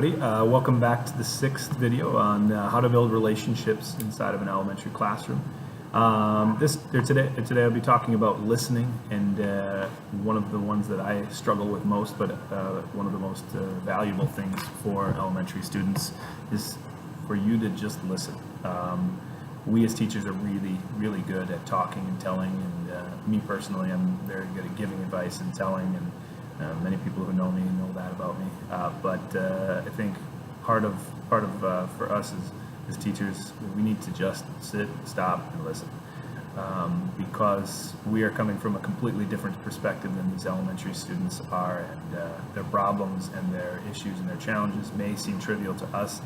everybody. Welcome back to the sixth video on how to build relationships inside of an elementary classroom. Today I'll be talking about listening, and one of the ones that I struggle with most, but one of the most valuable things for elementary students is for you to just listen. We as teachers are really good at talking and telling, and me personally, I'm very good at giving advice and telling, and many people who know me know that about me. But I think part of for us as teachers, we need to just sit, stop, and listen, because we are coming from a completely different perspective than these elementary students are, and their problems and their issues and their challenges may seem trivial to us.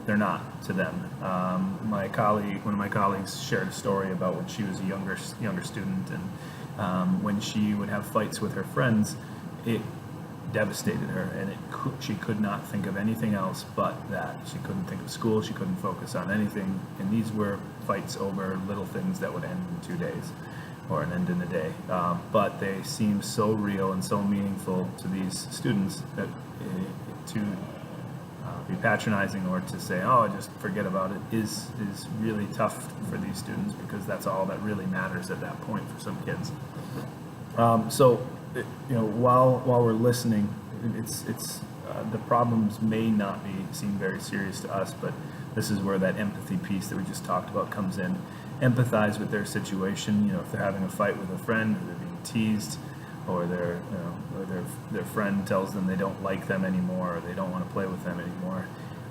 They're not to them. One of my colleagues shared a story about when she was a younger student, and when she would have fights with her friends, it devastated her, and she could not think of anything else but that. She couldn't think of school, she couldn't focus on anything, and these were fights over little things that would end in 2 days or an end in a day, but they seem so real and so meaningful to these students that to be patronizing or to say, oh, just forget about it, is really tough for these students, because that's all that really matters at that point for some kids. While we're listening, it's the problems may not seem very serious to us, but this is where that empathy piece that we just talked about comes in. Empathize with their situation. If they're having a fight with a friend, or they're being teased, or their friend tells them they don't like them anymore, or they don't want to play with them anymore.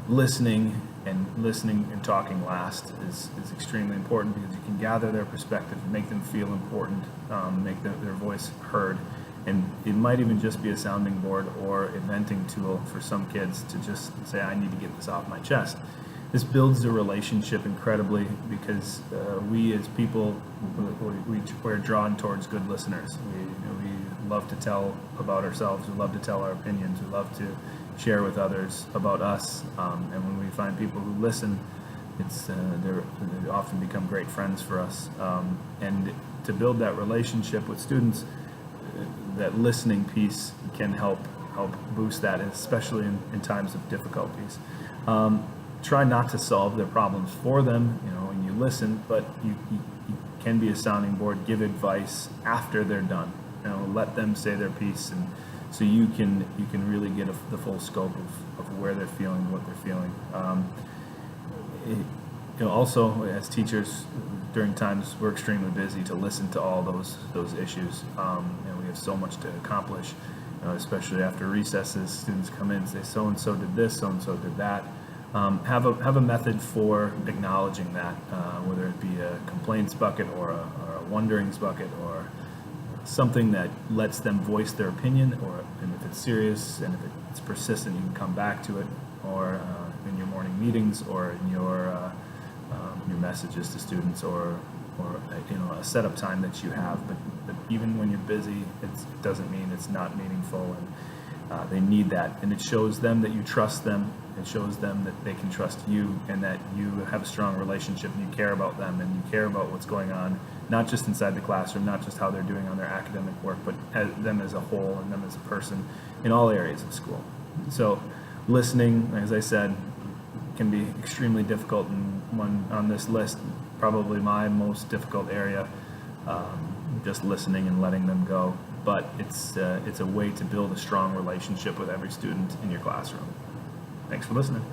Listening and talking last is extremely important, because you can gather their perspective, make them feel important, make their voice heard. And it might even just be a sounding board or a venting tool for some kids to just say, I need to get this off my chest. This builds a relationship incredibly, because we as people, we're drawn towards good listeners. We love to tell about ourselves, we love to tell our opinions, we love to share with others about us, and when we find people who listen, they often become great friends for us. And to build that relationship with students, that listening piece can help boost that, especially in times of difficulties. Try not to solve their problems for them, when you listen, but you can be a sounding board, give advice after they're done. Let them say their piece, and so you can really get the full scope of where they're feeling, what they're feeling. Also, as teachers, during times we're extremely busy, to listen to all those issues. We have so much to accomplish, especially after recesses. Students come in and say, so and so did this, so and so did that. Have a method for acknowledging that, whether it be a complaints bucket or a wonderings bucket, or something that lets them voice their opinion, and if it's serious and if it's persistent, you can come back to it, or in your morning meetings, or in your messages to students, or a setup time that you have. But even when you're busy, it doesn't mean it's not meaningful, and they need that, and it shows them that you trust them. It shows them that they can trust you, and that you have a strong relationship, and you care about them, and you care about what's going on, not just inside the classroom, not just how they're doing on their academic work, but them as a whole, and them as a person in all areas of school. So listening, as I said, can be extremely difficult, and one on this list, probably my most difficult area, just listening and letting them go. But it's a way to build a strong relationship with every student in your classroom. Thanks for listening.